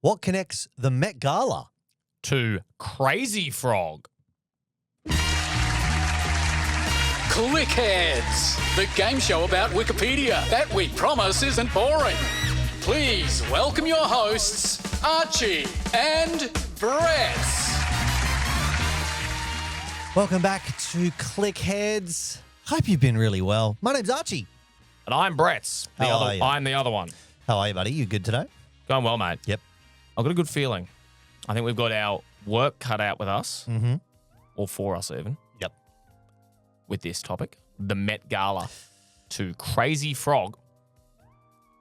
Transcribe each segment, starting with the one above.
What connects the Met Gala? To Crazy Frog. Clickheads, the game show about Wikipedia that we promise isn't boring. Please welcome your hosts, Archie and Bretz. Welcome back to Clickheads. Hope you've been really well. My name's Archie. And I'm Bretz. I'm the other one. How are you, buddy? You good today? Going well, mate. Yep. I've got a good feeling. I think we've got our work cut out with us, or for us even. Yep. With this topic, the Met Gala to Crazy Frog.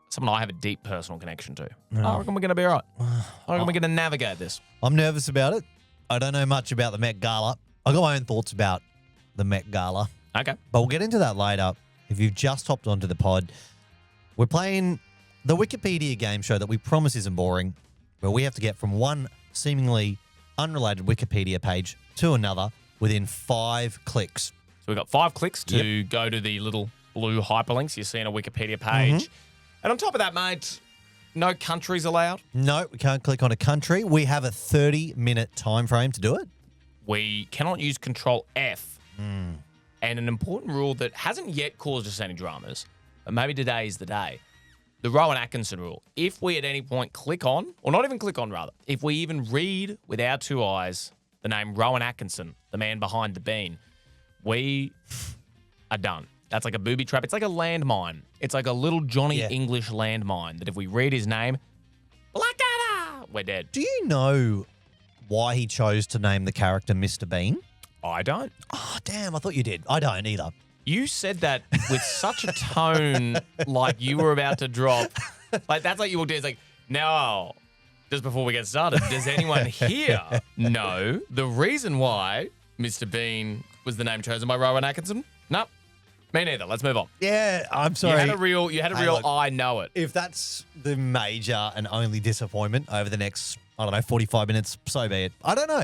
Someone I have a deep personal connection to. I reckon we're going to be all right. I reckon we're going to navigate this. I'm nervous about it. I don't know much about the Met Gala. I've got my own thoughts about the Met Gala. Okay. But we'll get into that later. If you've just hopped onto the pod, we're playing the Wikipedia game show that we promise isn't boring, where we have to get from one seemingly unrelated Wikipedia page to another within 5 clicks. So we've got 5 clicks to go to the little blue hyperlinks you see on a Wikipedia page. And on top of that, mate, no countries allowed. No, we can't click on a country. We have a 30-minute time frame to do it. We cannot use Control F. And an important rule that hasn't yet caused us any dramas, but maybe today is the day. The Rowan Atkinson rule. If we at any point click on, or not even click on rather, if we even read with our 2 eyes the name Rowan Atkinson, the man behind the bean, we are done. That's like a booby trap. It's like a landmine. It's like a little Johnny English landmine that if we read his name, Blackadder, we're dead. Do you know why he chose to name the character Mr. Bean? I don't. Oh, damn, I thought you did. I don't either. You said that with such a tone like you were about to drop. Like, that's like you walked in. It's like, no, just before we get started, does anyone here know the reason why Mr. Bean was the name chosen by Rowan Atkinson? No, me neither. Let's move on. Yeah, I'm sorry. You had a real look, I know it. If that's the major and only disappointment over the next, 45 minutes, so be it. I don't know.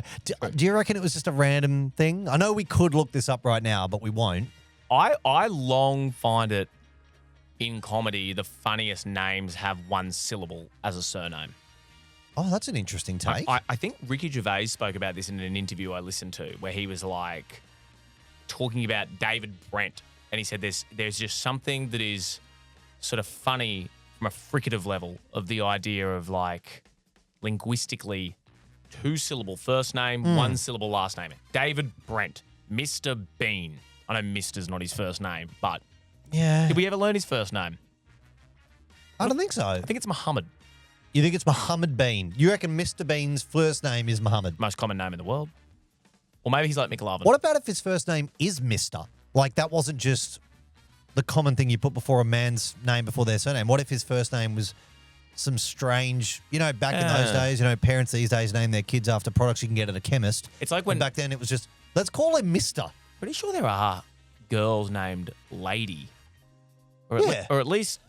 Do you reckon it was just a random thing? I know we could look this up right now, but we won't. I long find it in comedy the funniest names have 1 syllable as a surname. Oh, that's an interesting take. I think Ricky Gervais spoke about this in an interview I listened to where he was like talking about David Brent. And he said there's just something that is sort of funny from a fricative level of the idea of like linguistically 2-syllable first name, 1-syllable last name. David Brent, Mr. Bean. I know Mister's not his first name, but did we ever learn his first name? I don't think so. I think it's Muhammad. You think it's Muhammad Bean? You reckon Mr. Bean's first name is Muhammad? Most common name in the world. Or maybe he's like McLovin. What about if his first name is Mr.? Like, that wasn't just the common thing you put before a man's name before their surname. What if his first name was some strange, back in those days, parents these days name their kids after products you can get at a chemist. It's like when back then it was just, let's call him Mr. Pretty sure there are girls named Lady. Or at least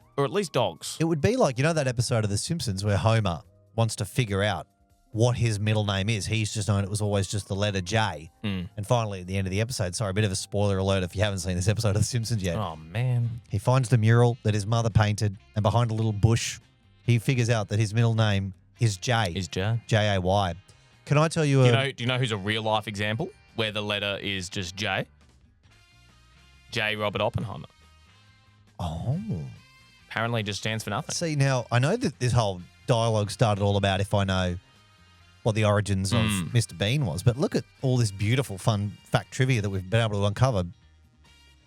dogs. It would be like, that episode of The Simpsons where Homer wants to figure out what his middle name is. He's just known it was always just the letter J. And finally, at the end of the episode, sorry, a bit of a spoiler alert if you haven't seen this episode of The Simpsons yet. Oh, man. He finds the mural that his mother painted, and behind a little bush, he figures out that his middle name is J. Is J. J-A-Y. Can I tell you Do you know who's a real-life example where the letter is just J? J. Robert Oppenheimer. Oh. Apparently just stands for nothing. See, now, I know that this whole dialogue started all about if I know what the origins of Mr. Bean was, but look at all this beautiful, fun fact trivia that we've been able to uncover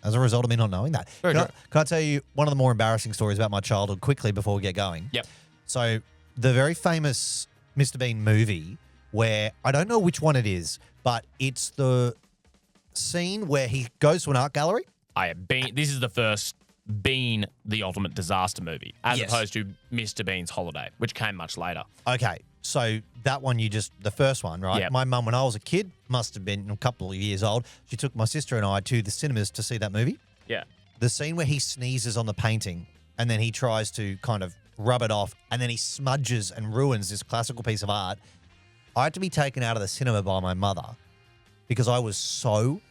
as a result of me not knowing that. Can I tell you one of the more embarrassing stories about my childhood quickly before we get going? Yep. So the very famous Mr. Bean movie where, I don't know which one it is, but it's the scene where he goes to an art gallery. This is the first Bean, the Ultimate Disaster movie, as opposed to Mr. Bean's Holiday, which came much later. Okay, so that one the first one, right? Yep. My mum, when I was a kid, must have been a couple of years old, she took my sister and I to the cinemas to see that movie. Yeah. The scene where he sneezes on the painting and then he tries to kind of rub it off and then he smudges and ruins this classical piece of art. I had to be taken out of the cinema by my mother because I was so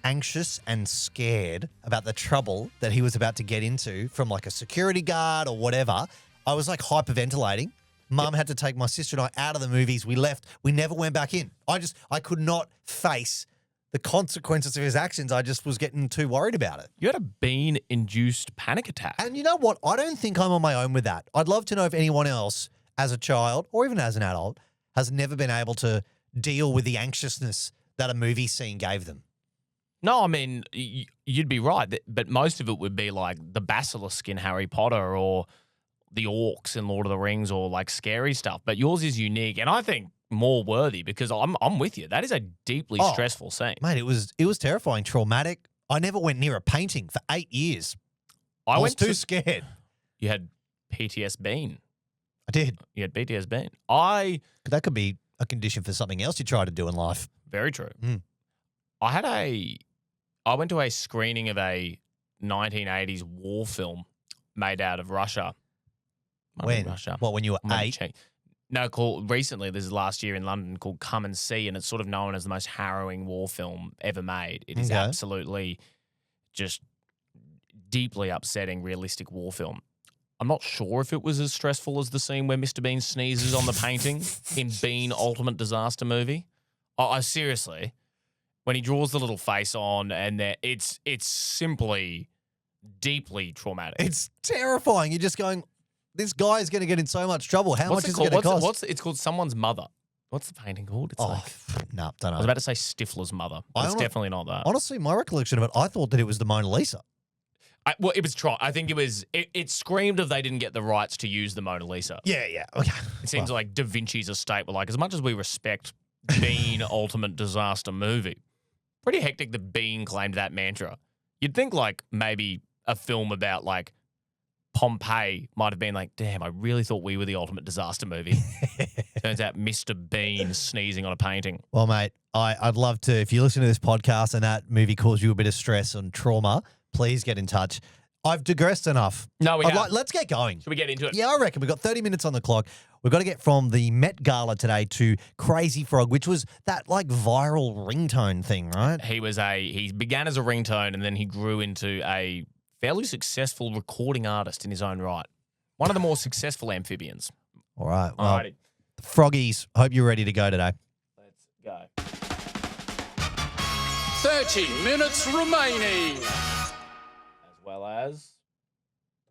anxious and scared about the trouble that he was about to get into from like a security guard or whatever. I was like hyperventilating Mum had to take my sister and I out of the movies. We left. We never went back in. I could not face the consequences of his actions. I just was getting too worried about it. You had a bean-induced panic attack. And you know what? I don't think I'm on my own with that. I'd love to know if anyone else, as a child or even as an adult, has never been able to deal with the anxiousness that a movie scene gave them. No, I mean, you'd be right, but most of it would be like the basilisk in Harry Potter or the orcs in Lord of the Rings or like scary stuff. But yours is unique and I think more worthy because I'm with you. That is a deeply stressful scene. Mate, it was terrifying, traumatic. I never went near a painting for 8 years. I was too scared. You had PTS bean. I did. You had PTS bean. That could be a condition for something else you try to do in life. Very true. Mm. I went to a screening of a 1980s war film made out of Russia. When? Russia. What, when you were 8? No, recently, this is last year in London, called Come and See, and it's sort of known as the most harrowing war film ever made. It is absolutely just deeply upsetting, realistic war film. I'm not sure if it was as stressful as the scene where Mr. Bean sneezes on the painting in Bean Ultimate Disaster Movie. I seriously, when he draws the little face on, and it's simply deeply traumatic. It's terrifying. You're just going, this guy's going to get in so much trouble. How much is it going to cost? It's called Someone's Mother. What's the painting called? It's don't know. I was about to say Stifler's Mother, but it's definitely not that. Honestly, my recollection of it, I thought that it was the Mona Lisa. Well, it was I think it was. It screamed if they didn't get the rights to use the Mona Lisa. Yeah. Okay. It seems like Da Vinci's estate were like, as much as we respect Bean Ultimate Disaster Movie, pretty hectic that Bean claimed that mantra. You'd think like maybe a film about like Pompeii might have been like, damn, I really thought we were the ultimate disaster movie. Turns out Mr. Bean sneezing on a painting. Well, mate, I'd love to, if you listen to this podcast and that movie caused you a bit of stress and trauma, please get in touch. I've digressed enough. No, we have. Let's get going. Should we get into it? Yeah, I reckon. We've got 30 minutes on the clock. We've got to get from the Met Gala today to Crazy Frog, which was that like viral ringtone thing, right? He began as a ringtone and then he grew into a fairly successful recording artist in his own right. One of the more successful amphibians. All right. Well, Alrighty. the Froggies, hope you're ready to go today. Let's go. 30 minutes remaining. As well as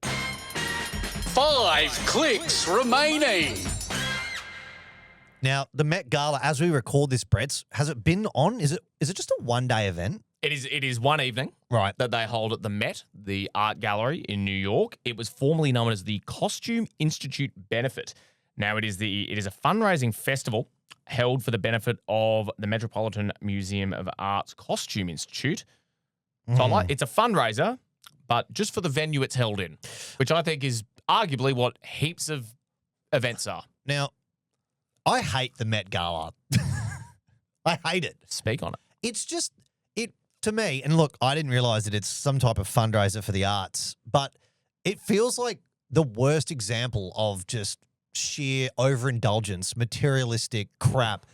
5 clicks remaining. Now, the Met Gala, as we record this, Bretz, has it been on? Is it just a one-day event? It is one evening, right, that they hold at the Met, the art gallery in New York. It was formerly known as the Costume Institute Benefit. Now it is a fundraising festival held for the benefit of the Metropolitan Museum of Art's Costume Institute. So it's a fundraiser, but just for the venue it's held in, which I think is arguably what heaps of events are. Now, I hate the Met Gala. I hate it. Speak on it. It's just, to me, and look, I didn't realize that it's some type of fundraiser for the arts, but it feels like the worst example of just sheer overindulgence, materialistic crap.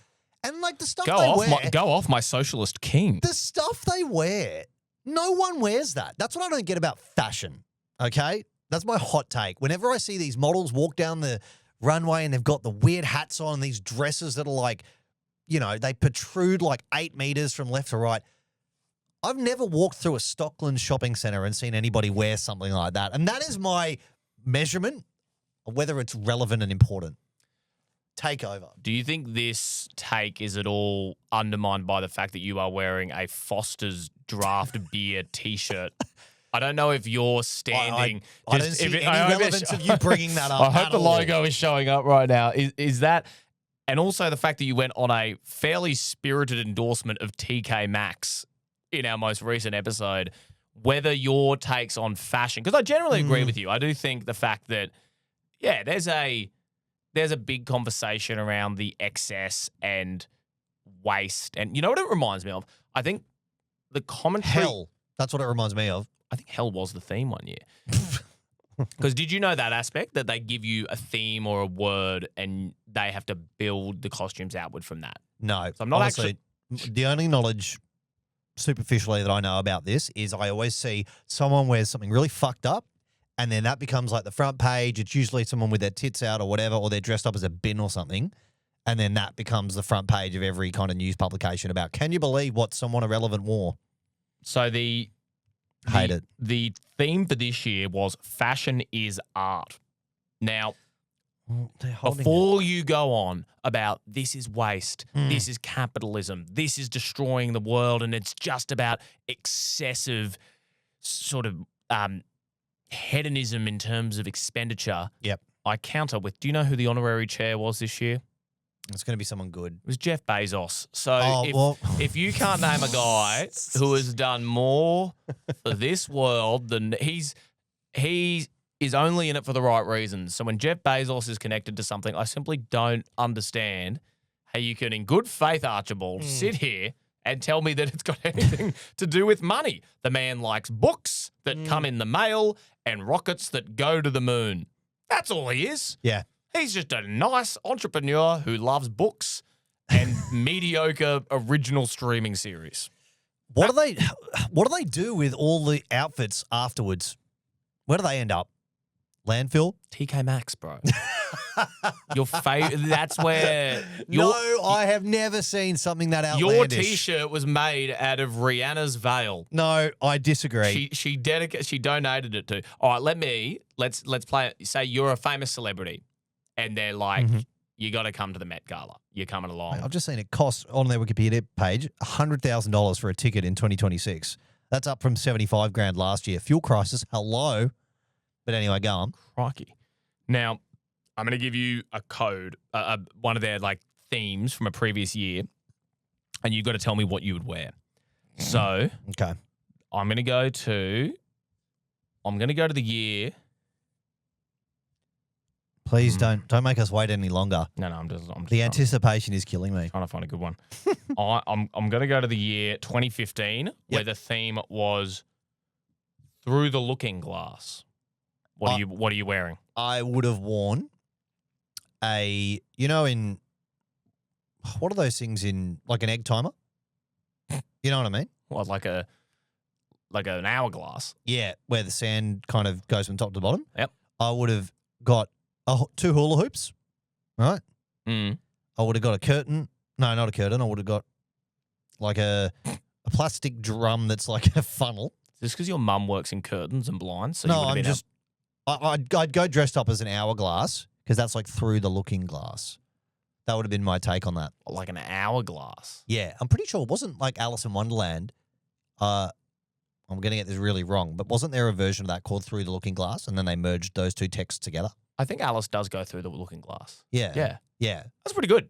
And like the stuff Go off my socialist king. The stuff they wear, no one wears that. That's what I don't get about fashion, okay? That's my hot take. Whenever I see these models walk down the runway and they've got the weird hats on, these dresses that are like, they protrude like 8 meters from left to right. I've never walked through a Stockland shopping center and seen anybody wear something like that. And that is my measurement of whether it's relevant and important. Take over. Do you think this take is at all undermined by the fact that you are wearing a Foster's Draft Beer T-shirt? I don't know if you're standing. I don't see any relevance of you bringing that up. I hope the logo is showing up right now. Is that, and also the fact that you went on a fairly spirited endorsement of TK Maxx in our most recent episode, whether your takes on fashion, because I generally agree with you. I do think the fact that, there's a big conversation around the excess and waste. And you know what it reminds me of? I think the commentary. Hell. That's what it reminds me of. I think hell was the theme one year. Because did you know that aspect, that they give you a theme or a word and they have to build the costumes outward from that? No. So I'm not honestly, the only knowledge superficially that I know about this is I always see someone wears something really fucked up and then that becomes like the front page. It's usually someone with their tits out or whatever, or they're dressed up as a bin or something. And then that becomes the front page of every kind of news publication about, can you believe what someone irrelevant wore? So the theme for this year was fashion is art. Now, before you go on about this is waste, this is capitalism, this is destroying the world, and it's just about excessive sort of hedonism in terms of expenditure. Yep. I counter with, do you know who the honorary chair was this year? It's going to be someone good. It was Jeff Bezos. So if you can't name a guy who has done more for this world than he is only in it for the right reasons. So when Jeff Bezos is connected to something, I simply don't understand how you can, in good faith, Archibald, sit here and tell me that it's got anything to do with money. The man likes books that come in the mail and rockets that go to the moon. That's all he is. Yeah. He's just a nice entrepreneur who loves books and mediocre original streaming series. What do they do with all the outfits afterwards? Where do they end up? Landfill? TK Maxx, bro. Your that's where... No, I have never seen something that outlandish. Your T-shirt was made out of Rihanna's veil. No, I disagree. She donated it to... All right, let's play it. Say you're a famous celebrity and they're like, you got to come to the Met Gala. You're coming along. I've just seen it cost on their Wikipedia page $100,000 for a ticket in 2026. That's up from $75,000 last year. Fuel crisis, hello. But anyway, go on. Crikey. Now, I'm going to give you a code, one of their like themes from a previous year, and you've got to tell me what you would wear. So, okay, I'm going to go to the year. Please don't make us wait any longer. No, I'm just the anticipation is killing me. Trying to find a good one. I'm going to go to the year 2015, where the theme was through the looking glass. What are you wearing? I would have worn in what are those things in like an egg timer? You know what I mean? What, like an hourglass? Yeah, where the sand kind of goes from top to bottom. Yep. I would have got 2 hula hoops, right? I would have got a curtain. No, not a curtain. I would have got like a plastic drum that's like a funnel. Is this because your mum works in curtains and blinds? So no, I'd go dressed up as an hourglass because that's like through the looking glass. That would have been my take on that. Like an hourglass? Yeah. I'm pretty sure it wasn't like Alice in Wonderland. I'm going to get this really wrong, but wasn't there a version of that called Through the Looking Glass and then they merged those two texts together? I think Alice does go through the looking glass. Yeah. Yeah. Yeah. That's pretty good.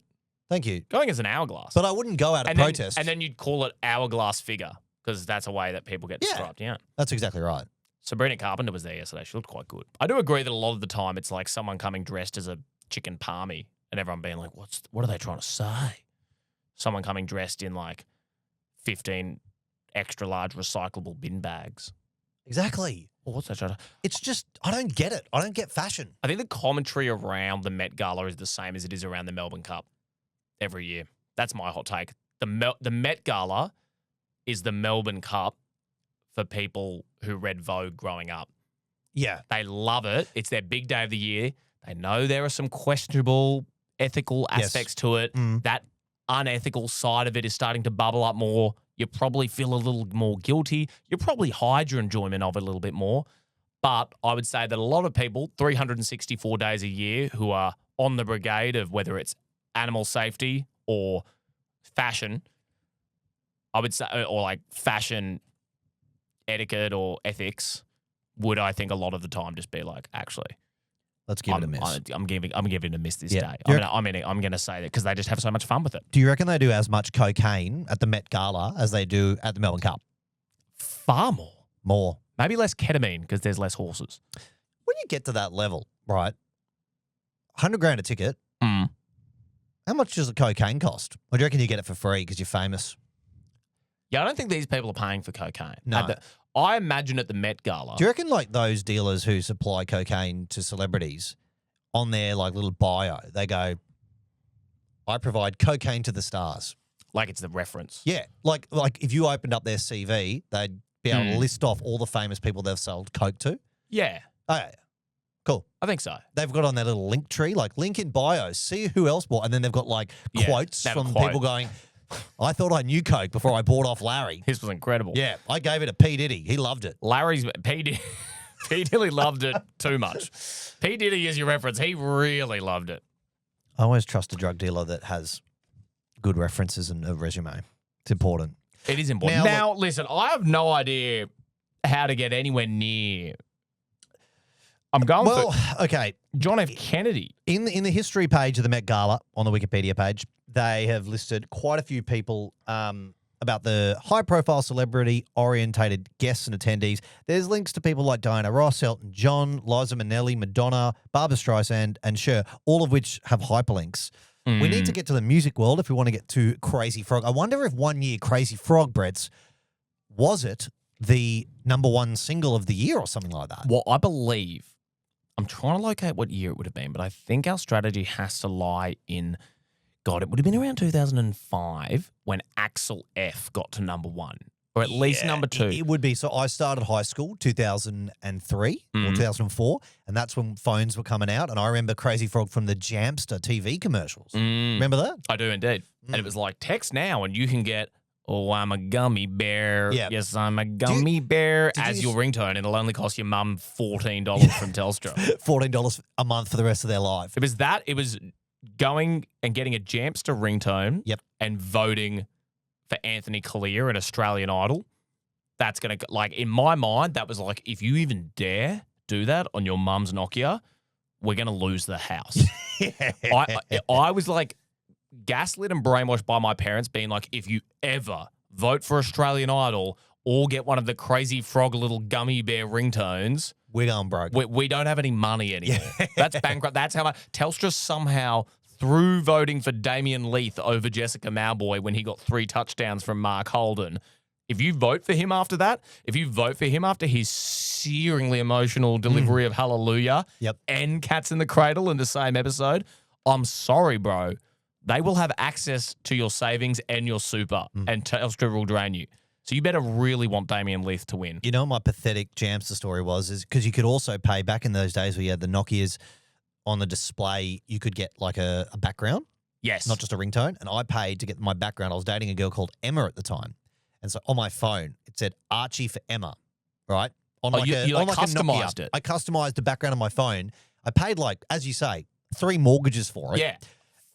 Thank you. Going as an hourglass. But I wouldn't go out of protest. And then you'd call it hourglass figure because that's a way that people get described. Yeah. That's exactly right. Sabrina Carpenter was there yesterday. She looked quite good. I do agree that a lot of the time it's like someone coming dressed as a chicken palmy and everyone being like, what are they trying to say? Someone coming dressed in like 15 extra large recyclable bin bags. Exactly. Well, what's that trying to... It's just, I don't get it. I don't get fashion. I think the commentary around the Met Gala is the same as it is around the Melbourne Cup every year. That's my hot take. The Met Gala is the Melbourne Cup for people who read Vogue growing up. Yeah. They love it. It's their big day of the year. They know there are some questionable ethical aspects to it. That unethical side of it is starting to bubble up more. You probably feel a little more guilty. You probably hide your enjoyment of it a little bit more. But I would say that a lot of people, 364 days a year, who are on the brigade of whether it's animal safety or fashion, I would say, or like fashion etiquette or ethics, would I think a lot of the time just be like, actually, let's give it a miss. I'm giving it a miss this day. I'm going to say that because they just have so much fun with it. Do you reckon they do as much cocaine at the Met Gala as they do at the Melbourne Cup? Far more. More. Maybe less ketamine because there's less horses. When you get to that level, right, $100,000 a ticket, how much does the cocaine cost? Or do you reckon you get it for free because you're famous? Yeah, I don't think these people are paying for cocaine. No. I imagine at the Met Gala. Do you reckon like those dealers who supply cocaine to celebrities on their like little bio, they go, I provide cocaine to the stars? Like it's the reference. Yeah. Like if you opened up their CV, they'd be able to list off all the famous people they've sold coke to. Yeah. Oh, yeah. Cool. I think so. They've got on their little link tree, like link in bio, see who else bought. And then they've got like Yeah, quotes they have a from quote. people going, I thought I knew Coke before I bought off Larry. His was incredible. Yeah, I gave it to P. Diddy. He loved it. Larry's P. Diddy loved it too much. P. Diddy is your reference. He really loved it. I always trust a drug dealer that has good references and a resume. It's important. It is important. Now, listen, I have no idea how to get anywhere near. I'm going for okay. John F. Kennedy. In the history page of the Met Gala on the Wikipedia page, they have listed quite a few people about the high-profile celebrity-orientated guests and attendees. There's links to people like Diana Ross, Elton John, Liza Minnelli, Madonna, Barbra Streisand, and Cher, all of which have hyperlinks. We need to get to the music world if we want to get to Crazy Frog. I wonder if one year Crazy Frog, Bretz, was it the #1 single of the year or something like that? Well, I believe, I'm trying to locate what year it would have been, but I think our strategy has to lie in, God, it would have been around 2005 when Axel F got to #1, or at least #2. It would be. So I started high school 2003 or 2004, and that's when phones were coming out. And I remember Crazy Frog from the Jamster TV commercials. Remember that? I do indeed. And it was like, text now and you can get, oh, I'm a gummy bear. Yeah. Yes, I'm a gummy bear as your ringtone. It'll only cost your mum $14 from Telstra. $14 a month for the rest of their life. It was that. It was going and getting a Jamster ringtone and voting for Anthony Collier at Australian Idol. That's going to, like, in my mind, that was like, if you even dare do that on your mum's Nokia, we're going to lose the house. I was like gaslit and brainwashed by my parents being like, if you ever vote for Australian Idol or get one of the Crazy Frog little gummy bear ringtones, we're going broke. We don't have any money anymore. That's bankrupt. That's how much Telstra somehow, through voting for Damian Leith over Jessica Mauboy when he got 3 touchdowns from Mark Holden, if you vote for him after that, if you vote for him after his searingly emotional delivery of Hallelujah and Cats in the Cradle in the same episode, I'm sorry, bro. They will have access to your savings and your super, and Telstra will drain you. So you better really want Damian Leith to win. You know what my pathetic Jamster story was? Is because you could also pay, back in those days where you had the Nokias on the display, you could get like a background. Yes. Not just a ringtone. And I paid to get my background. I was dating a girl called Emma at the time. And so on my phone, it said Archie for Emma, right? On you customized it. I customized the background on my phone. I paid, like, as you say, 3 mortgages for it. Yeah.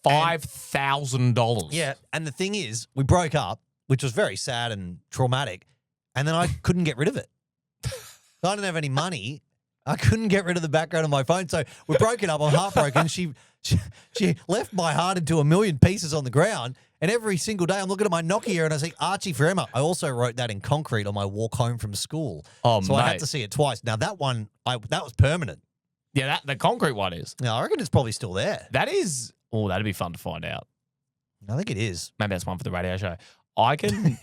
$5,000. Yeah. And the thing is, we broke up, which was very sad and traumatic. And then I couldn't get rid of it. I didn't have any money. I couldn't get rid of the background of my phone. So we're broken up. I'm heartbroken. She left my heart into a million pieces on the ground. And every single day I'm looking at my Nokia and I see Archie for Emma. I also wrote that in concrete on my walk home from school. Oh, so I had to see it twice. Now that one, that was permanent. Yeah, the concrete one is. Yeah, I reckon it's probably still there. That is, that'd be fun to find out. I think it is. Maybe that's one for the radio show. I can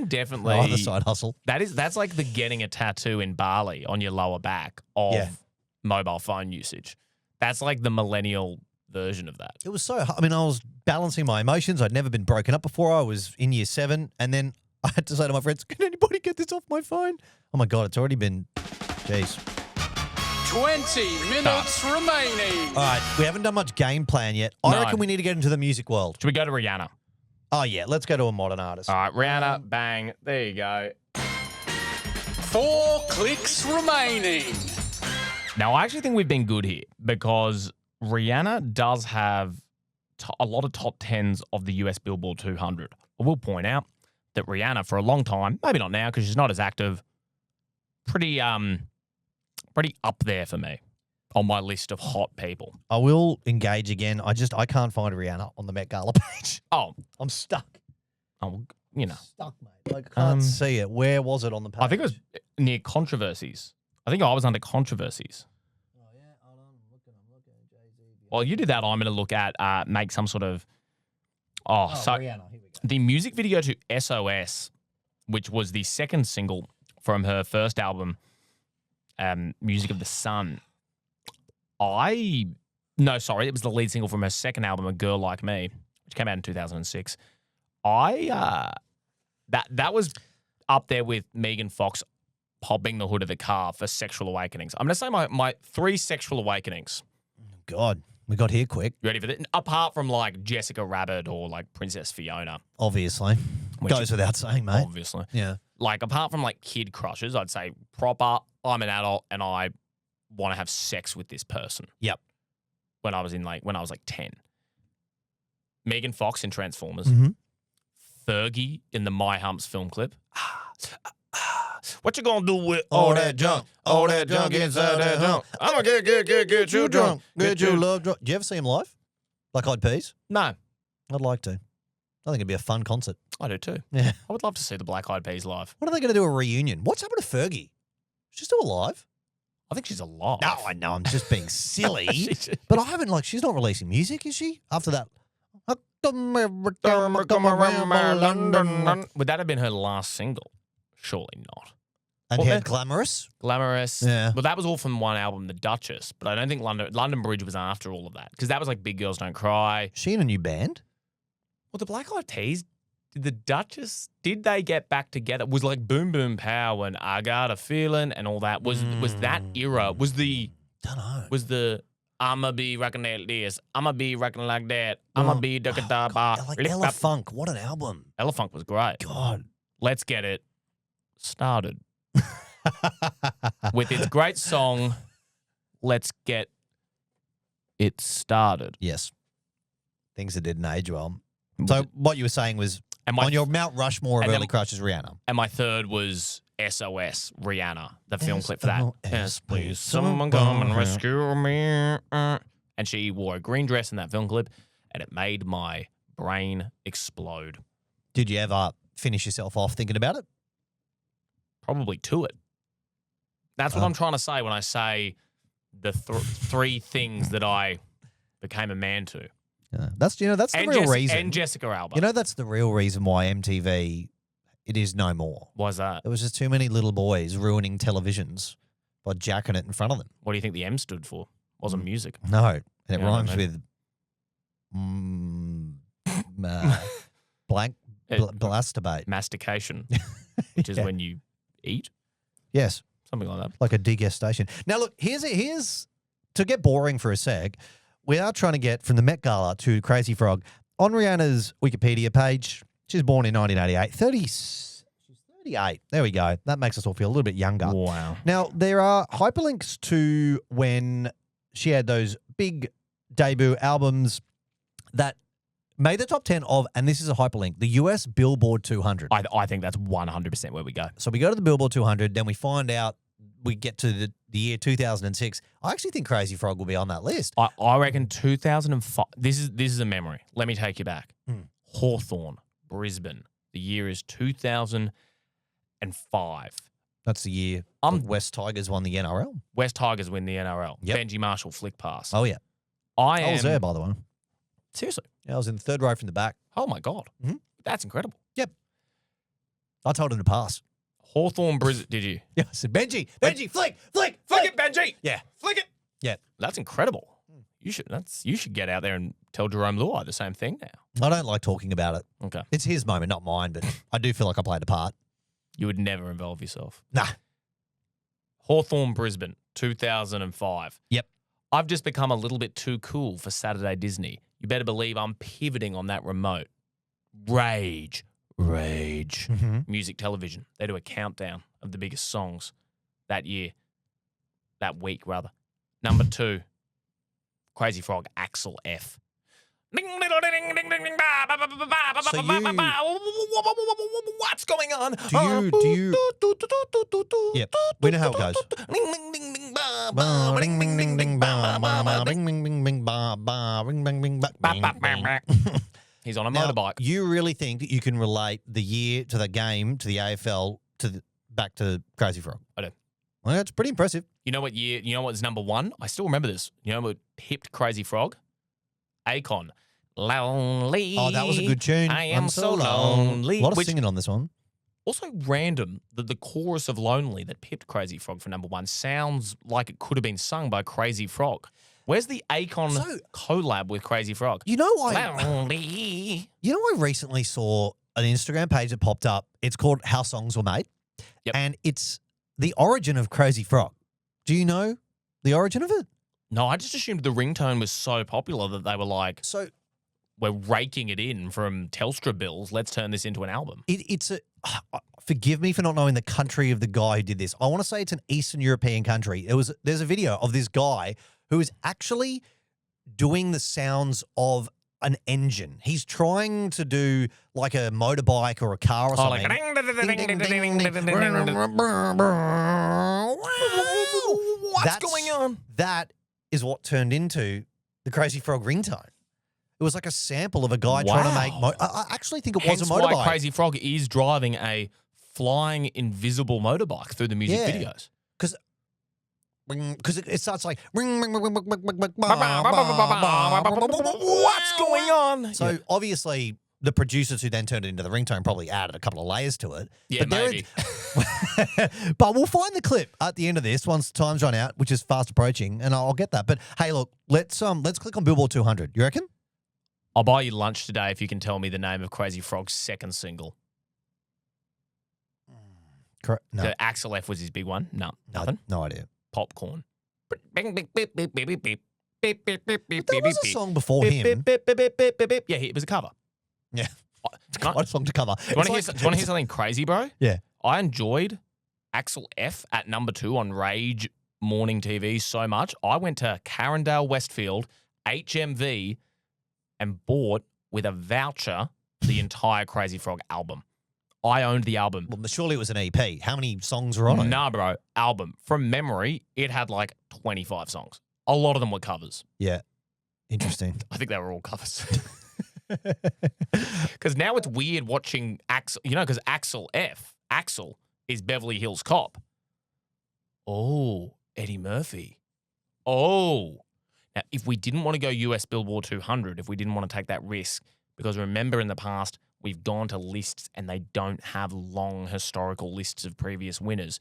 definitely. Oh, the side hustle. That's like the getting a tattoo in Bali on your lower back of mobile phone usage. That's like the millennial version of that. It was so hard. I mean, I was balancing my emotions. I'd never been broken up before. I was in year 7. And then I had to say to my friends, can anybody get this off my phone? Oh, my God. It's already been, jeez. 20 minutes remaining. All right. We haven't done much game plan yet. I reckon we need to get into the music world. Should we go to Rihanna? Oh, yeah. Let's go to a modern artist. All right. Rihanna, bang. There you go. 4 clicks remaining. Now, I actually think we've been good here because Rihanna does have a lot of top 10s of the US Billboard 200. I will point out that Rihanna, for a long time, maybe not now because she's not as active, pretty up there for me on my list of hot people. I will engage again. I can't find Rihanna on the Met Gala page. Oh. I'm stuck. Oh, Stuck, mate. Like, I can't see it. Where was it on the page? I think it was near controversies. I think I was under controversies. Oh, yeah. Hold on. I'm looking. Jay-Z. While you do that, I'm going to look at, make some sort of, so Rihanna. Here we go. the music video to SOS, which was the second single from her first album, Music of the Sun. It was the lead single from her second album, A Girl Like Me, which came out in 2006. That was up there with Megan Fox popping the hood of the car for sexual awakenings. I'm going to say my 3 sexual awakenings. God, we got here quick. You ready for this? Apart from like Jessica Rabbit or like Princess Fiona. Obviously. Goes without saying, mate. Obviously. Yeah. Like apart from like kid crushes, I'd say proper, I'm an adult and I want to have sex with this person. Yep. When I was like 10. Megan Fox in Transformers. Mm-hmm. Fergie in the My Humps film clip. What you gonna do with all that junk? All that junk inside that junk. I'm gonna get you drunk. Get you love drunk. Do you ever see him live? Black Eyed Peas? No, I'd like to. I think it'd be a fun concert. I do too. Yeah. I would love to see the Black Eyed Peas live. When are they going to do a reunion? What's happened to Fergie? She's still alive? I think she's alive. No, I know. I'm just being silly. But I haven't, like, she's not releasing music, is she? After that. Would that have been her last single? Surely not. And had Glamorous? Glamorous. Yeah. Well, that was all from one album, The Duchess. But I don't think London Bridge was after all of that. Because that was like Big Girls Don't Cry. She in a new band? Well, the Black Eyed Peas, did the Duchess, did they get back together? Was like Boom Boom Pow and I Got a Feeling and all that. Was that era? Was the I'ma be rocking like this, I'ma be rocking like that, I'ma be ducking da ba. Like Ella Funk, what an album. Ella Funk was great. God. Let's get it started. With its great song, Let's Get It Started. Yes. Things that didn't age well. So what you were saying was on your Mount Rushmore of early crushes, Rihanna. And my third was SOS, Rihanna, the film clip for that. Yes, please, someone come and rescue me. And she wore a green dress in that film clip, and it made my brain explode. Did you ever finish yourself off thinking about it? Probably to it. That's what I'm trying to say when I say the 3 things that I became a man to. Yeah. That's the real reason. And Jessica Alba. You know, that's the real reason why MTV, it is no more. Why's that? There was just too many little boys ruining televisions by jacking it in front of them. What do you think the M stood for? Wasn't music. No. And it Yeah, rhymes I with blastabate. Mastication, which is when you eat. Yes. Something like that. Like a digestation. Now, look, here's to get boring for a sec, we are trying to get from the Met Gala to Crazy Frog. On Rihanna's Wikipedia page, she was born in 1988. She's 38. There we go. That makes us all feel a little bit younger. Wow. Now, there are hyperlinks to when she had those big debut albums that made the top 10 of, and this is a hyperlink, the US Billboard 200. I think that's 100% where we go. So we go to the Billboard 200, then we find out, we get to the year 2006. I actually think Crazy Frog will be on that list. I reckon 2005. This is a memory. Let me take you back. Hawthorne, Brisbane. The year is 2005. That's the year the West Tigers won the NRL. West Tigers win the NRL. Yep. Benji Marshall flick pass. Oh, yeah. I was there, by the way. Seriously? Yeah, I was in the third row from the back. Oh, my God. Mm-hmm. That's incredible. Yep. I told him to pass. Hawthorne, Brisbane. Did you? Yeah, I said, Benji, flick it, Benji. Yeah. Flick it. Yeah. That's incredible. You should get out there and tell Jerome Luai the same thing now. I don't like talking about it. Okay. It's his moment, not mine, but I do feel like I played a part. You would never involve yourself. Nah. Hawthorne, Brisbane, 2005. Yep. I've just become a little bit too cool for Saturday Disney. You better believe I'm pivoting on that remote. Rage. Mm-hmm. Music television. They do a countdown of the biggest songs that year. That week, rather. Number 2, Crazy Frog, Axel F. What's going on? Do you? Yep. We know how it goes. He's on a Now, motorbike. You really think that you can relate the year to the game, to the AFL, back to Crazy Frog? I do. Well, that's pretty impressive. You know what year? You know what's number 1? I still remember this. You know what pipped Crazy Frog? Akon. Lonely. Oh, that was a good tune. I am so lonely. A lot of singing on this one. Also random that the chorus of Lonely that pipped Crazy Frog for number 1 sounds like it could have been sung by Crazy Frog. Where's the Akon collab with Crazy Frog? You know, I recently saw an Instagram page that popped up. It's called How Songs Were Made. Yep. And it's the origin of Crazy Frog. Do you know the origin of it? No, I just assumed the ringtone was so popular that they were like, So we're raking it in from Telstra bills. Let's turn this into an album. it's a. Forgive me for not knowing the country of the guy who did this. I want to say it's an Eastern European country. There's a video of this guy who is actually doing the sounds of an engine. He's trying to do like a motorbike or a car or something. What's going on? That is what turned into the Crazy Frog ringtone. It was like a sample of a guy trying to make. I actually think it was a motorbike. Why Crazy Frog is driving a flying invisible motorbike through the music videos. Because it starts like. What's going on? So obviously, the producers who then turned it into the ringtone probably added a couple of layers to it. Yeah, but maybe. But we'll find the clip at the end of this once time's run out, which is fast approaching, and I'll get that. But hey, look, let's click on Billboard 200. You reckon? I'll buy you lunch today if you can tell me the name of Crazy Frog's second single. Correct. No, The Axel F was his big one. No, nothing. no idea. Popcorn. There was a song before him. Yeah, it was a cover. Yeah, it's quite a song to cover. Do you want to hear something crazy, bro? Yeah. I enjoyed Axel F at number 2 on Rage morning TV so much. I went to Carindale Westfield, HMV, and bought with a voucher the entire Crazy Frog album. I owned the album. Well, surely it was an EP. How many songs were on it? Nah, bro. Album. From memory, it had like 25 songs. A lot of them were covers. Yeah. Interesting. I think they were all covers. Because now it's weird watching Axel, because Axel is Beverly Hills Cop. Oh, Eddie Murphy. Oh. Now, if we didn't want to go US Billboard 200, if we didn't want to take that risk, because remember in the past, we've gone to lists and they don't have long historical lists of previous winners.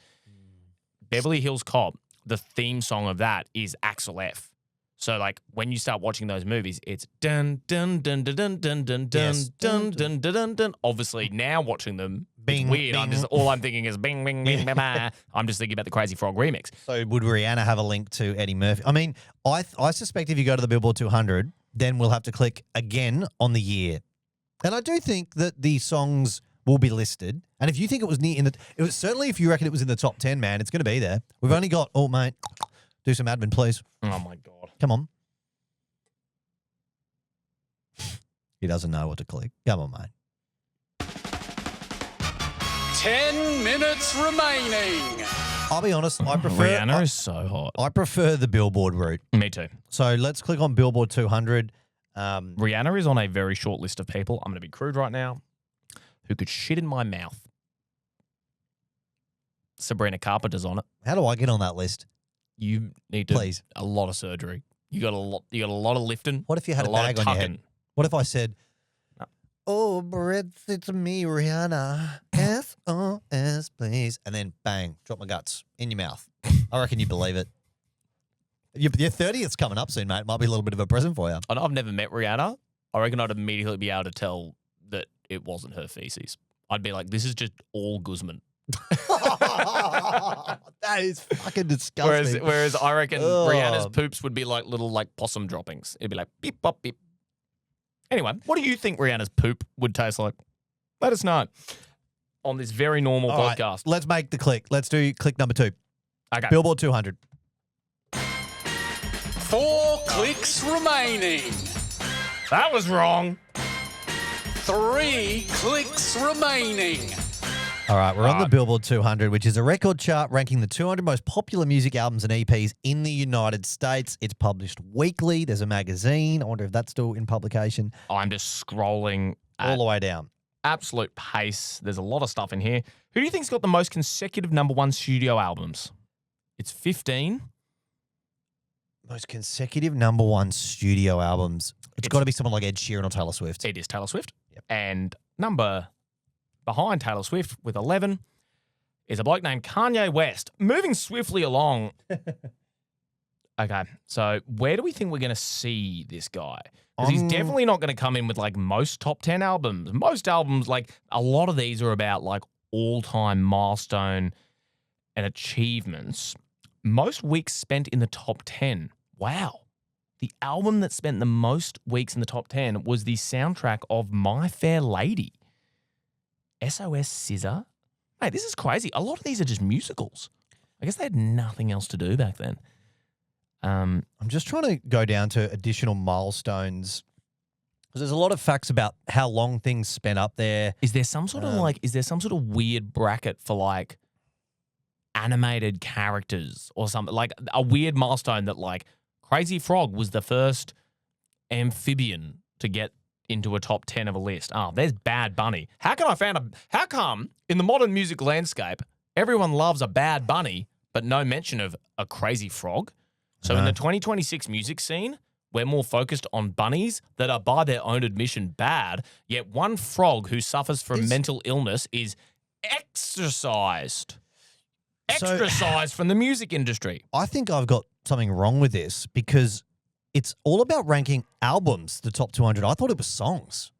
Beverly Hills Cop, the theme song of that is Axel F. So like when you start watching those movies, it's dun dun dun dun dun dun dun dun dun dun dun dun. Obviously now watching them, Bing, it's weird. bing. All I'm thinking is bing bing bing bing. Bing. I'm just thinking about the Crazy Frog remix. So would Rihanna have a link to Eddie Murphy? I mean, I suspect if you go to the Billboard 200, then we'll have to click again on the year. And I do think that the songs will be listed. And if you think it was it was certainly if you reckon it was in the top 10, man, it's going to be there. We've only got, mate, do some admin, please. Oh my God. Come on. He doesn't know what to click. Come on, mate. 10 minutes remaining. I'll be honest, I prefer Rihanna is so hot. I prefer the Billboard route. Me too. So let's click on Billboard 200. Rihanna is on a very short list of people. I'm going to be crude right now. Who could shit in my mouth? Sabrina Carpenter's on it. How do I get on that list? You need to Please. a lot of surgery. You got a lot of lifting. What if you had a lot bag of on your tucking. head? What if I said, No. "Oh, Bretz, it's me, Rihanna. SOS, please," and then bang, drop my guts in your mouth? I reckon you believe it. Your 30th's coming up soon, mate. Might be a little bit of a present for you. I know I've never met Rihanna. I reckon I'd immediately be able to tell that it wasn't her feces. I'd be like, this is just all Guzman. That is fucking disgusting. Whereas I reckon Ugh. Rihanna's poops would be like little possum droppings. It'd be like beep bop beep. Anyway, what do you think Rihanna's poop would taste like? Let us know on this very normal All right, podcast. let's make the click. Let's do click number 2. Okay. Billboard 200. 4 clicks remaining. That was wrong. 3 clicks remaining. All right, we're on the Billboard 200, which is a record chart ranking the 200 most popular music albums and EPs in the United States. It's published weekly. There's a magazine. I wonder if that's still in publication. I'm just scrolling All the way down. absolute pace. There's a lot of stuff in here. Who do you think's got the most consecutive number 1 studio albums? It's 15. Most consecutive number 1 studio albums. It's got to be someone like Ed Sheeran or Taylor Swift. It is Taylor Swift. Yep. And number behind Taylor Swift with 11 is a bloke named Kanye West. Moving swiftly along. Okay, so where do we think we're going to see this guy? Because he's definitely not going to come in with most top 10 albums. Most albums, a lot of these are about all-time milestone and achievements, most weeks spent in the top 10. Wow. The album that spent the most weeks in the top 10 was the soundtrack of My Fair Lady. SOS Scissor. Mate, this is crazy. A lot of these are just musicals. I guess they had nothing else to do back then. I'm just trying to go down to additional milestones because there's a lot of facts about how long things spent up there. Is there some sort of weird bracket for like animated characters or something? Like a weird milestone that like Crazy Frog was the first amphibian to get into a top 10 of a list. Oh, there's Bad Bunny. How come in the modern music landscape everyone loves a Bad Bunny but no mention of a Crazy Frog? So in the 2026 music scene, we're more focused on bunnies that are by their own admission bad, yet one frog who suffers from mental illness is ostracized from the music industry. I think I've got something wrong with this because it's all about ranking albums, the top 200. I thought it was songs.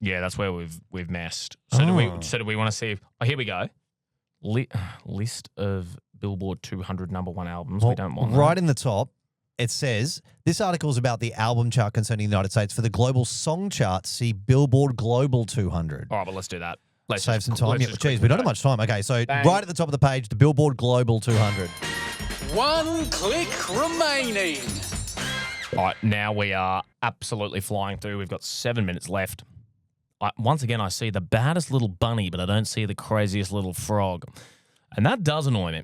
Yeah, that's where we've messed. So do we want to see? Here we go. List of Billboard 200 number one albums. Well, we don't want right that. in the top, it says this article is about the album chart concerning the United States. For the global song chart, see Billboard Global 200. All right, well, let's do that. Let's save some time. Yeah, just geez, we don't have much time. Okay, so right at the top of the page, the Billboard Global 200. 1 click remaining. All right, now we are absolutely flying through. We've got 7 minutes left. Once again, I see the baddest little bunny, but I don't see the craziest little frog. And that does annoy me.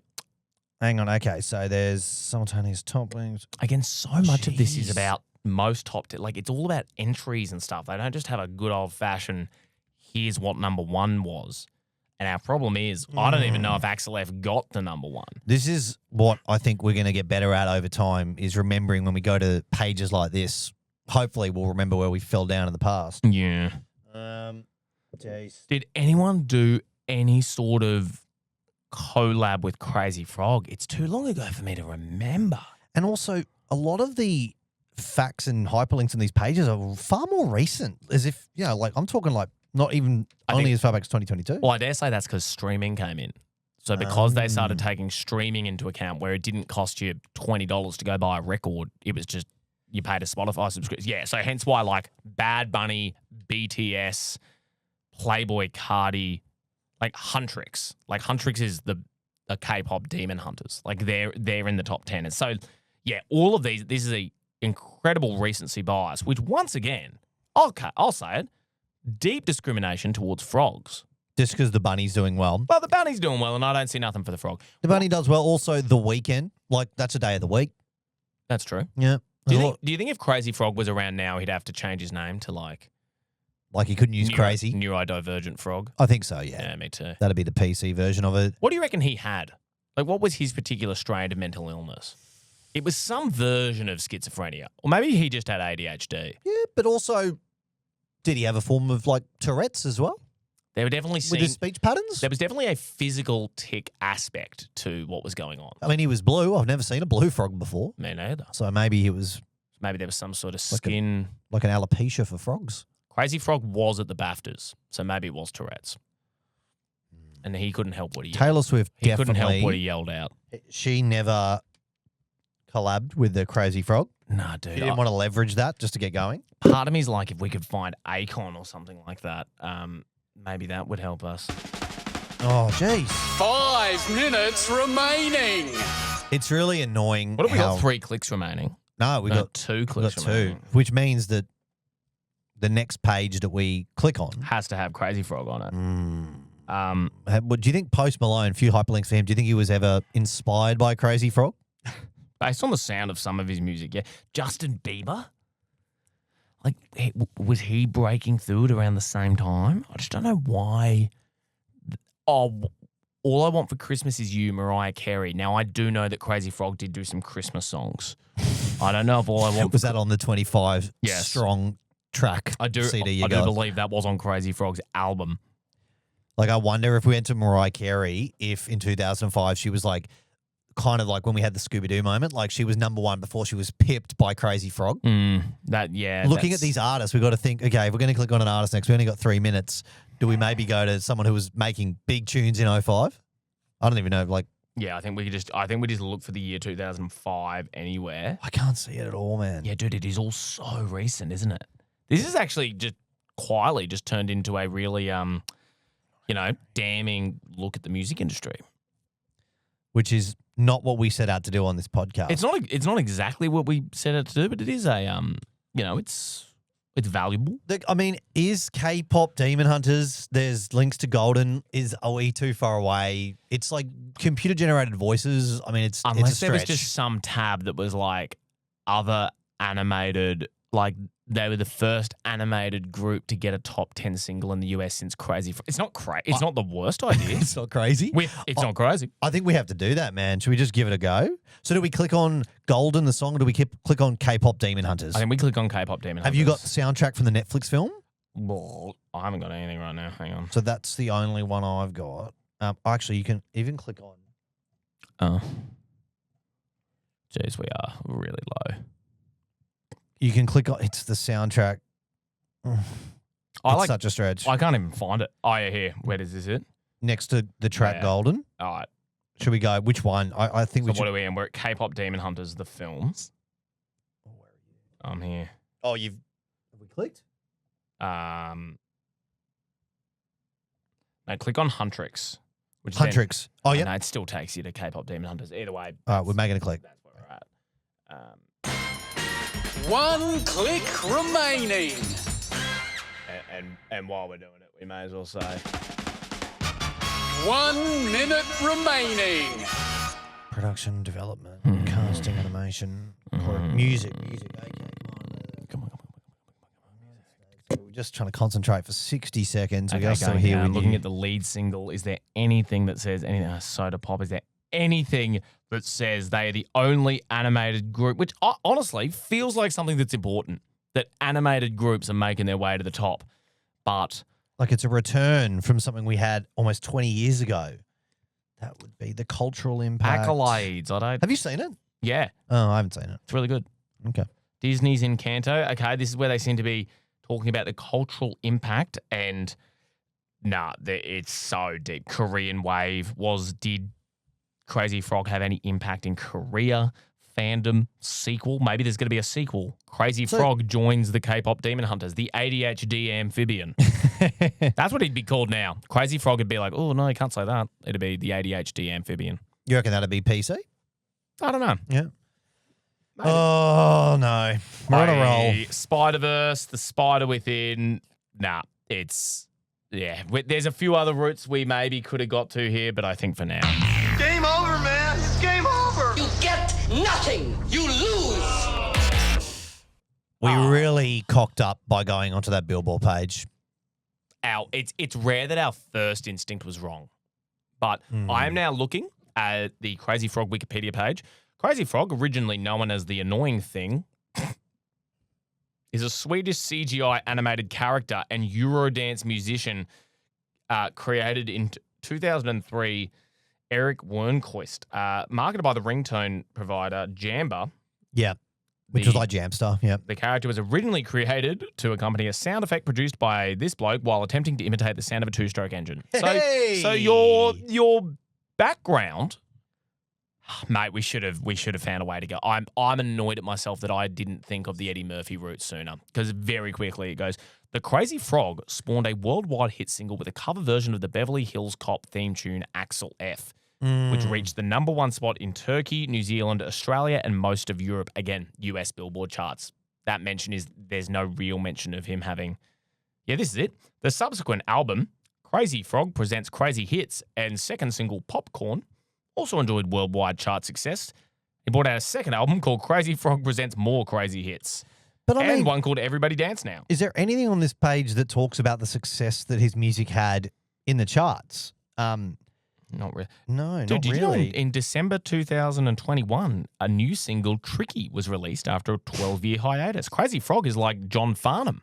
Hang on. Okay, so there's simultaneous top wings. Again, so much of this is about most top 10. Like, it's all about entries and stuff. They don't just have a good old-fashioned, here's what number one was. And our problem is, I don't even know if Axel F got the number one. This is what I think we're going to get better at over time, is remembering when we go to pages like this. Hopefully we'll remember where we fell down in the past. Yeah. Did anyone do any sort of collab with Crazy Frog? It's too long ago for me to remember. And also, a lot of the facts and hyperlinks in these pages are far more recent. As if, like I'm talking like not even only as far back as 2022. Well, I dare say that's because streaming came in. So because they started taking streaming into account where it didn't cost you $20 to go buy a record, it was just you paid a Spotify subscription. Yeah, so hence why like Bad Bunny, BTS, Playboy Cardi, like Huntrix. Like Huntrix is the K-pop demon hunters. Like they're in the top 10. And so, yeah, all of these, this is a incredible recency bias, which once again, I'll say it, deep discrimination towards frogs. Just because the bunny's doing well. Well, the bunny's doing well, and I don't see nothing for the frog. The bunny does well. Also, The Weekend, like that's a day of the week. That's true. Yeah. Do you think if Crazy Frog was around now, he'd have to change his name to like he couldn't use crazy? Neurodivergent Frog? I think so, yeah. Yeah, me too. That'd be the PC version of it. What do you reckon he had? Like, what was his particular strain of mental illness? It was some version of schizophrenia. Or maybe he just had ADHD. Yeah, but also, did he have a form of like Tourette's as well? There were definitely with his speech patterns? There was definitely a physical tick aspect to what was going on. I mean, he was blue. I've never seen a blue frog before. Me neither. So maybe he was... Maybe there was some sort of skin... Like an alopecia for frogs. Crazy Frog was at the BAFTAs, so maybe it was Tourette's. And he couldn't help what he yelled. Taylor Swift He couldn't help what he yelled out. She never collabed with the Crazy Frog. Nah, dude. He didn't want to leverage that just to get going. Part of me is like, if we could find Akon or something like that, maybe that would help us. Oh, jeez. 5 minutes remaining. It's really annoying. What have we got? 3 clicks remaining. No, we got 2 clicks remaining. Which means that the next page that we click on has to have Crazy Frog on it. Do you think Post Malone, a few hyperlinks for him, do you think he was ever inspired by Crazy Frog? Based on the sound of some of his music, yeah. Justin Bieber? Like, was he breaking through it around the same time? I just don't know why. All I Want for Christmas Is You, Mariah Carey. Now, I do know that Crazy Frog did do some Christmas songs. I don't know if All I Want... Was that on the 25 strong track CD you got? I do believe that was on Crazy Frog's album. Like, I wonder if we went to Mariah Carey, if in 2005 she was like, kind of like when we had the Scooby-Doo moment, like she was number one before she was pipped by Crazy Frog. Looking at these artists, we've got to think, okay, if we're going to click on an artist next, we only got 3 minutes. Do we maybe go to someone who was making big tunes in 05? I don't even know, like, Yeah, I think we just look for the year 2005 anywhere. I can't see it at all, man. Yeah, dude, it is all so recent, isn't it? This is actually just quietly just turned into a really, damning look at the music industry. Which is not what we set out to do on this podcast. It's not exactly what we set out to do, but it is it's valuable. I mean, is K-pop Demon Hunters? There's links to Golden. Are we too far away? It's like computer-generated voices. I mean, it's a Unless there was stretch. just some tab that was like other animated, like they were the first animated group to get a top 10 single in the US since Crazy Frog. It's not It's not the worst idea. It's not crazy. It's not crazy. I think we have to do that, man. Should we just give it a go? So do we click on Golden, the song, or do we click on K-pop Demon Hunters? I think we click on K-pop Demon Hunters. Have you got the soundtrack from the Netflix film? Well, I haven't got anything right now. Hang on. So that's the only one I've got. Actually, you can even click on. Oh. Jeez, we are really low. You can click on. It's the soundtrack. It's such a stretch. I can't even find it. Oh, yeah, here. Where does this it? Next to the track Golden. All right. Should we go? Which one? I think we should. What are we in? We're at K-pop Demon Hunters, the films. Oh, where are you? I'm here. Oh, have we clicked? No, click on Huntrix. Huntrix. Oh, yeah. No, it still takes you to K-pop Demon Hunters. Either way. All right, we're making a click. That's where we're at. 1 click remaining. And while we're doing it, we may as well say 1 minute remaining. Production, development, casting, animation, music. Okay, come on. We're just trying to concentrate for 60 seconds. Okay, We're also going here down, with looking you. at the lead single. Is there anything that says anything? Soda Pop. Is there anything that says they are the only animated group? Which honestly feels like something that's important. That animated groups are making their way to the top, but like it's a return from something we had almost 20 years ago. That would be the cultural impact. accolades. Have you seen it? Yeah, Oh, I haven't seen it. it's really good. Okay. Disney's Encanto. Okay, this is where they seem to be talking about the cultural impact, and it's so deep. Korean Wave did Crazy Frog have any impact in Korea? Fandom sequel. Maybe there's going to be a sequel. Crazy Frog joins the K-pop Demon Hunters, the ADHD amphibian. That's what he'd be called now. Crazy Frog would be like, oh no, you can't say that. It'd be the ADHD amphibian. You reckon that'd be PC? I don't know. Yeah. Maybe. Oh, no. We're on a roll. Spider-Verse, The Spider Within. There's a few other routes we maybe could have got to here, but I think for now. Game over, man. It's game over. You get nothing. You lose. We really cocked up by going onto that Billboard page. It's rare that our first instinct was wrong. But I am now looking at the Crazy Frog Wikipedia page. Crazy Frog, originally known as the Annoying Thing, is a Swedish CGI animated character and Eurodance musician created in 2003, Eric Wernquist, marketed by the ringtone provider Jamba. Yeah. Which was like Jamstar. Yeah. The character was originally created to accompany a sound effect produced by this bloke while attempting to imitate the sound of a two-stroke engine. So your background, mate, we should have found a way to go. I'm annoyed at myself that I didn't think of the Eddie Murphy route sooner, because very quickly it goes, the Crazy Frog spawned a worldwide hit single with a cover version of the Beverly Hills Cop theme tune Axel F, which reached the #1 spot in Turkey, New Zealand, Australia, and most of Europe. Again, US Billboard charts. That there's no real mention of him having. Yeah, this is it. The subsequent album, Crazy Frog Presents Crazy Hits, and second single, Popcorn, also enjoyed worldwide chart success. He brought out a second album called Crazy Frog Presents More Crazy Hits. But and one called Everybody Dance Now. Is there anything on this page that talks about the success that his music had in the charts? Not really. No, Dude, not did you know really. in December 2021, a new single, Tricky, was released after a 12-year hiatus. Crazy Frog is like John Farnham.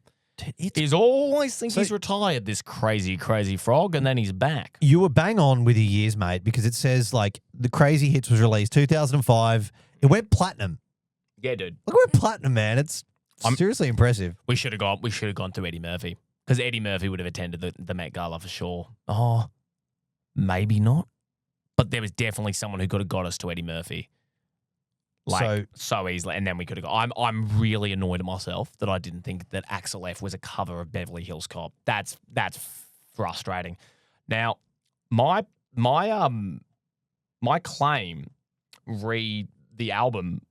He's always thinks he's retired, this crazy frog, and then he's back. You were bang on with your years, mate, because it says like the Crazy Hits was released 2005. It went platinum. Yeah, dude. Look, it went platinum, man. It's seriously impressive. We should have gone to Eddie Murphy, because Eddie Murphy would have attended the Met Gala for sure. Oh, Maybe not. but there was definitely someone who could have got us to Eddie Murphy. Like, so easily. And then we could have got... I'm really annoyed at myself that I didn't think that Axel F was a cover of Beverly Hills Cop. That's frustrating. Now, my claim read the album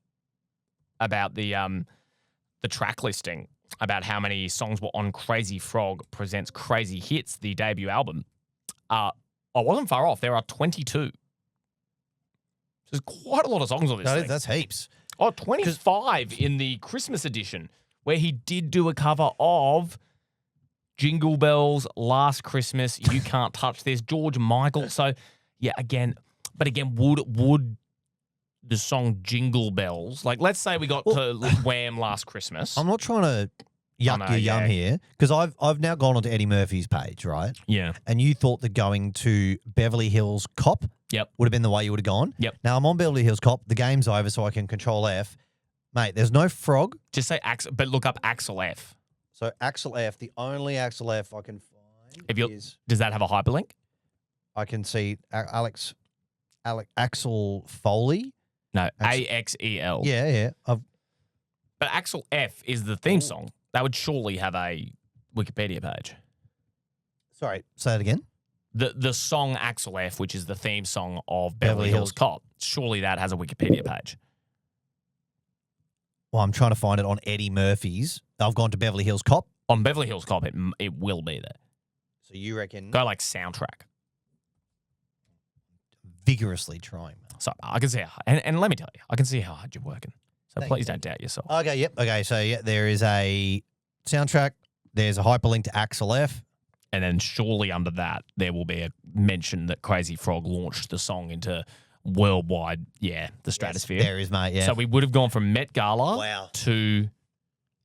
about the track listing, about how many songs were on Crazy Frog Presents Crazy Hits, the debut album. I wasn't far off. There are 22. There's quite a lot of songs on this thing. That's heaps. 25 in the Christmas edition, where he did do a cover of Jingle Bells, Last Christmas, You Can't Touch This, George Michael. So, yeah, but again, would the song Jingle Bells, like, let's say we got to Wham! Last Christmas. I'm not trying to yuck your yum here, because I've now gone onto Eddie Murphy's page, right? Yeah. And you thought that going to Beverly Hills Cop would have been the way you would have gone. Yep. Now I'm on Beverly Hills Cop. The game's over, so I can Control F. Mate, there's no frog. Just say Axel, but look up Axel F. So Axel F, the only Axel F I can find is... Does that have a hyperlink? I can see Axel Foley. No, AXEL. Yeah. But Axel F is the theme song. That would surely have a Wikipedia page. Sorry, say that again. The song Axel F, which is the theme song of Beverly Hills Cop, surely that has a Wikipedia page. Well, I'm trying to find it on Eddie Murphy's. I've gone to Beverly Hills Cop. On Beverly Hills Cop, it will be there. So you reckon... Go like soundtrack. Vigorously trying. So I can see how, and let me tell you, I can see how hard you're working. So please don't doubt yourself. Okay, yep. Okay, so yeah, there is a soundtrack. There's a hyperlink to Axel F. And then surely under that, there will be a mention that Crazy Frog launched the song into worldwide, the stratosphere. Yes, there is, mate, yeah. So we would have gone from Met Gala to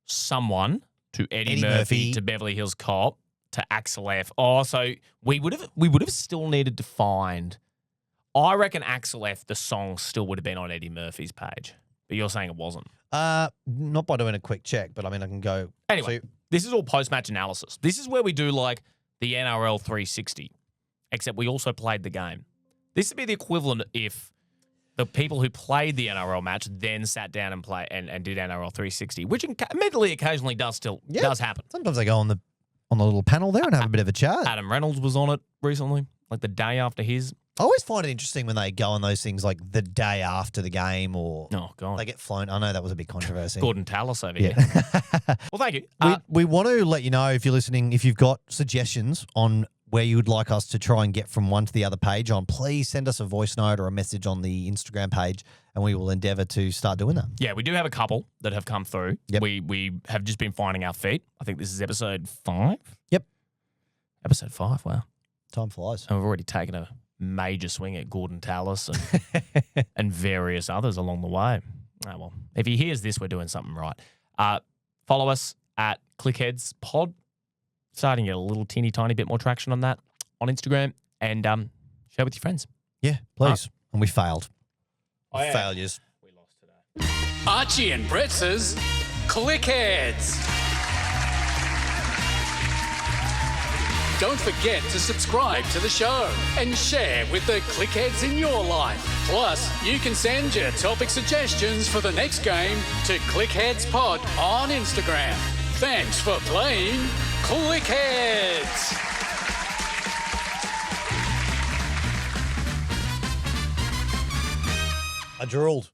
someone, to Eddie Murphy, to Beverly Hills Cop, to Axel F. Oh, so we would have still needed to find... I reckon Axel F, the song, still would have been on Eddie Murphy's page. But you're saying it wasn't. Not by doing a quick check, but I mean, I can go... Anyway, this is all post-match analysis. This is where we do, like, the NRL 360, except we also played the game. This would be the equivalent if the people who played the NRL match then sat down and did NRL 360, which admittedly occasionally does happen. Sometimes they go on the little panel there and have a bit of a chat. Adam Reynolds was on it recently, like the day after his... I always find it interesting when they go on those things like the day after the game or they get flown. I know that was a big controversy. Gordon Tallis over here. Well, thank you. We want to let you know, if you're listening, if you've got suggestions on where you would like us to try and get from one to the other page on, please send us a voice note or a message on the Instagram page and we will endeavour to start doing that. Yeah, we do have a couple that have come through. Yep. We have just been finding our feet. I think this is episode 5. Yep. Episode 5, wow. Time flies. And we've already taken a major swing at Gordon Tallis and various others along the way. Oh, well, if he hears this, we're doing something right. Follow us at Clickheads Pod. Starting to get a little teeny tiny bit more traction on that on Instagram, and share with your friends. Yeah, please. And we failed. Failures. We lost today. Archie and Bretz's Clickheads. Don't forget to subscribe to the show and share with the Clickheads in your life. Plus, you can send your topic suggestions for the next game to ClickheadsPod on Instagram. Thanks for playing Clickheads. I drooled.